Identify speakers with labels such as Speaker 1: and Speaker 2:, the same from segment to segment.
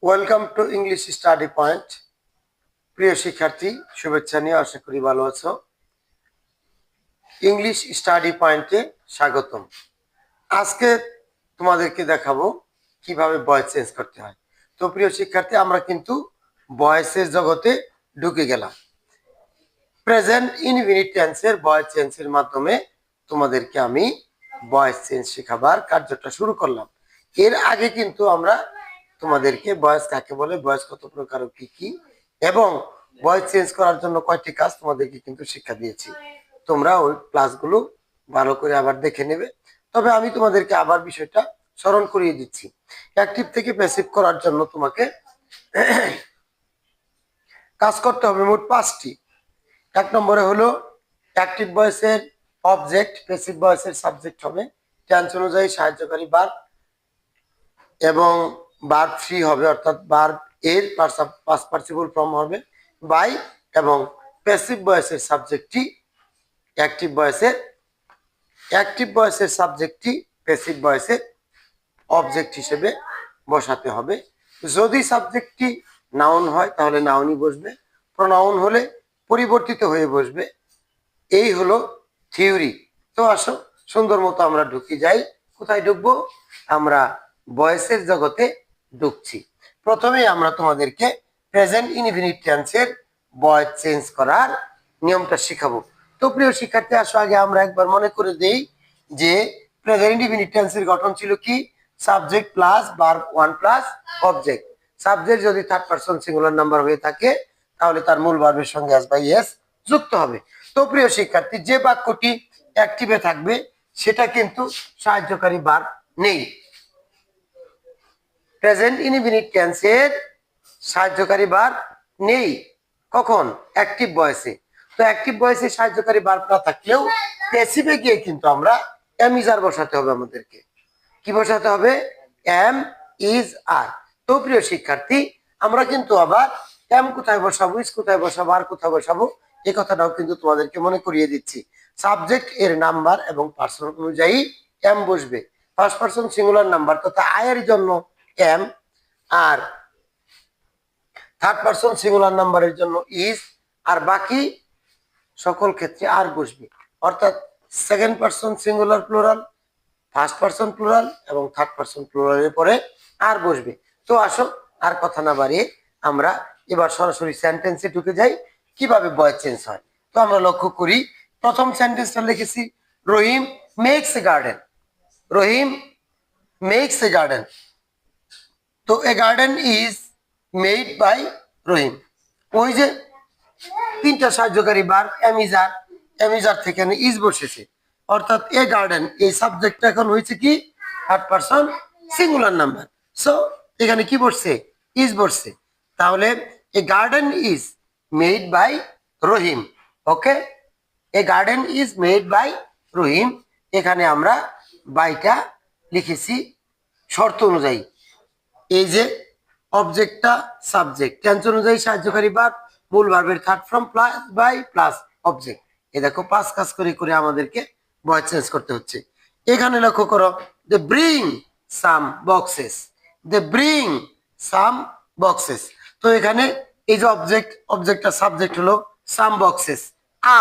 Speaker 1: Welcome to English study point. প্রিয় শিক্ষার্থী, শুভেচ্ছা নিয়ে আশা করি ভালো আছো। ইংলিশ স্টাডি পয়েন্টে স্বাগতম। আজকে তোমাদেরকে দেখাবো কিভাবে ভয়েস চেঞ্জ করতে হয়। তো প্রিয় শিক্ষার্থী, আমরা কিন্তু ভয়েসের জগতে ঢুকে গেলাম। প্রেজেন্ট ইনডিফিনিট টেন্সের ভয়েস চেঞ্জের মাধ্যমে তোমাদেরকে আমি ভয়েস চেঞ্জ শেখাবার কার্যটা শুরু করলাম। এর আগে কিন্তু আমরা তোমাদেরকে ভয়েস কাকে বলে, ভয়েস কত প্রকার, কি কি এবং ভয়েস চেঞ্জ করার জন্য কয়টি কাজ তোমাদেরকে কিন্তু শিক্ষা দিয়েছি। তোমরা ওই ক্লাসগুলো ভালো করে আবার দেখে নেবে। তবে আমি তোমাদেরকে আবার বিষয়টা স্মরণ করিয়ে দিচ্ছি। অ্যাক্টিভ থেকে প্যাসিভ করার জন্য তোমাকে কাজ করতে হবে মোট 5টি। এক নম্বরে হলো অ্যাক্টিভ ভয়েসের অবজেক্ট, প্যাসিভ ভয়েসের সাবজেক্ট হবে, টেন্স অনুযায়ী সাহায্যকারী ভার্ব এবং ভার্ব ফ্রি হবে, অর্থাৎ ভার্ব এর পাস্ট পার্টিসিপল ফর্ম হবে বাই, এবং প্যাসিভ ভয়েসের সাবজেক্টটি অ্যাক্টিভ ভয়েসের সাবজেক্টটি প্যাসিভ ভয়েসের অবজেক্ট হিসেবে বসাতে হবে। যদি সাবজেক্টটি নাউন হয় তাহলে নাউনই বসবে, প্রোনাউন হলে পরিবর্তিত হয়ে বসবে। এই হলো থিওরি। তো আসো সুন্দর মতো আমরা ঢুকে যাই। কোথায় ঢুকবো? আমরা ভয়েসের জগতে ঢুকছি। প্রথমে আমরা তোমাদেরকে প্রেজেন্ট ইনডিফিনিট টেন্সের ভয়েস চেঞ্জ করার নিয়মটা শিখাবো। তো প্রিয় শিক্ষার্থী, আসো আগে আমরা একবার মনে করে দেই যে প্রেজেন্ট ইনডিফিনিট টেন্সের গঠন ছিল কি? Subject plus verb one plus object. Subject যদি থার্ড পারসন সিঙ্গুলার নাম্বার হয়ে থাকে তাহলে তার মূল ভার্বের সঙ্গে এস বাই এস যুক্ত হবে। তো প্রিয় শিক্ষার্থী, যে বাক্যটি অ্যাক্টিভে থাকবে সেটা কিন্তু সাহায্যকারী ভার্ব নেই। প্রেজেন্ট ইনডিফিনিট টেন্সের সাহায্যকারী ভার্ব নেই। কখন? অ্যাক্টিভ ভয়েসে। তো অ্যাক্টিভ ভয়েসে সাহায্যকারী ভার্ব না থাকলেও প্যাসিভে গিয়ে কিন্তু আমরা এম ইজ আর বসাতে হবে। আমাদেরকে কি বসাতে হবে? এম ইজ আর। তো প্রিয় শিক্ষার্থী, আমরা কিন্তু আবার এম কোথায় বসাবো, ইজ কোথায় বসাবো, আর কোথায় বসাবো এই কথাটাও কিন্তু তোমাদেরকে মনে করিয়ে দিচ্ছি। সাবজেক্ট এর নাম্বার এবং পার্সন অনুযায়ী এম বসবে। ফার্স্ট পার্সন সিঙ্গুলার নাম্বার তথা আয়ের জন্য এম, আর থার্ড পার্সন সিঙ্গুলার নাম্বারের জন্য ইজ, আর বাকি সকল ক্ষেত্রে আর বসবে। অর্থাৎ second person singular plural, first person plural এবং থার্ড পার্সন প্লুরালের পরে আর বসবে। তো আসো আর কথা না বাড়িয়ে আমরা এবার সরাসরি সেন্টেন্সে ঢুকে যাই কিভাবে ভয়েস চেঞ্জ হয়। তো আমরা লক্ষ্য করি, প্রথম সেন্টেন্সটা লিখেছি Rahim makes a garden. Rahim makes a garden. তো a garden is made by Rahim. ওই যে তিনটা সাহায্যকারী ভার্ব এমিজার, এমিজার থেকে ইজ বসেছে, অর্থাৎ এ গার্ডেন এই সাবজেক্টটা এখন হয়েছে কি? Third person singular number. So এখানে কি বসছে? ইজ বসছে। তাহলে a garden is made by Rahim. Okay, a garden is made by Rahim. এখানে আমরা বাইটা লিখেছি শর্ত অনুযায়ী। এই যে অবজেক্টটা সাবজেক্ট, টেন্স অনুযায়ী সাহায্যকারী ভার্ব, মূল ভার্বের third form plus by plus object. এই দেখো 5 কাজ করে করে আমাদেরকে ভয়েস চেঞ্জ করতে হচ্ছে। এখানে লক্ষ্য করো, they bring some boxes. They bring some boxes. তো এখানে এই যে অবজেক্টটা সাবজেক্ট হলো সাম বক্সেস,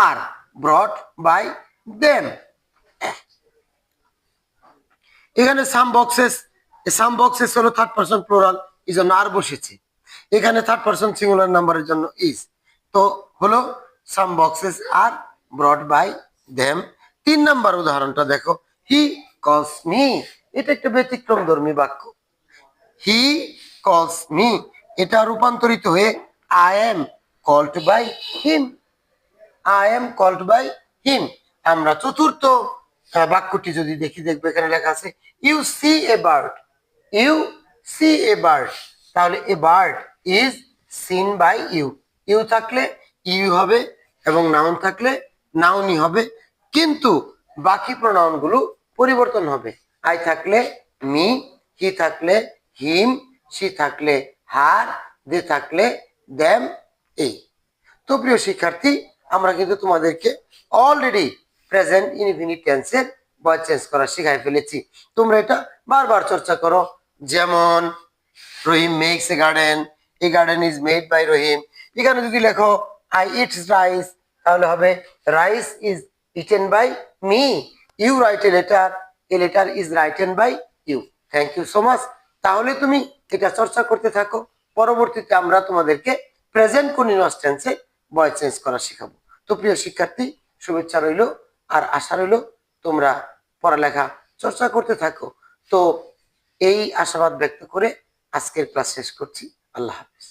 Speaker 1: আর ব্রট বাই দেম। এখানে সাম বক্সেস হলো থার্ড পারসন প্লুরাল, এই জন্য আর বসেছে। এখানে থার্ড পারসন সিঙ্গুলার নাম্বারের জন্য ইজ। তো হলো সাম বক্সেস আর ব্রট বাই দেম। 3 নাম্বার উদাহরণটা দেখো, হি কলস মি। এটা একটা ব্যতিক্রম ধর্মী বাক্য। হি কলস মি, এটা রূপান্তরিত হয়ে I am called by him. I am called by him. আমরা চতুর্থ বাক্যটি যদি দেখি, দেখবো এখানে লেখা আছে you see a bird. You see a bird. তাহলে a bird is seen by you. You থাকলে ইউ হবে এবং নাউন থাকলে নাউনই হবে, কিন্তু বাকি প্রোনাউন গুলো পরিবর্তন হবে। আই থাকলে মি, হি থাকলে হিম, সি থাকলে হার, দে থাকলে দেম। এই তো প্রিয় শিক্ষার্থী, আমরা কিন্তু তোমাদেরকে অলরেডি প্রেজেন্ট ইনডিফিনিট টেন্সের ভয়েস চেঞ্জ করা শিখাই ফেলেছি। তোমরা এটা বারবার চর্চা করো। যেমন Rahim makes a garden, a garden is made by Rahim. এখানে যদি লেখো আই ইটস রাইস, তাহলে হবে rice is eaten by me. You write a letter is written by you. Thank you so much. তাহলে তুমি এটা চর্চা করতে থাকো। পরবর্তীতে আমরা তোমাদেরকে প্রেজেন্ট কন্টিনিউয়াস টেন্সে ভয়েস চেঞ্জ করা শেখাবো। তো প্রিয় শিক্ষার্থী, শুভেচ্ছা রইল আর আশা রইল তোমরা পড়ালেখা চর্চা করতে থাকো। তো এই আশাবাদ ব্যক্ত করে আজকের ক্লাস শেষ করছি। আল্লাহ হাফেজ।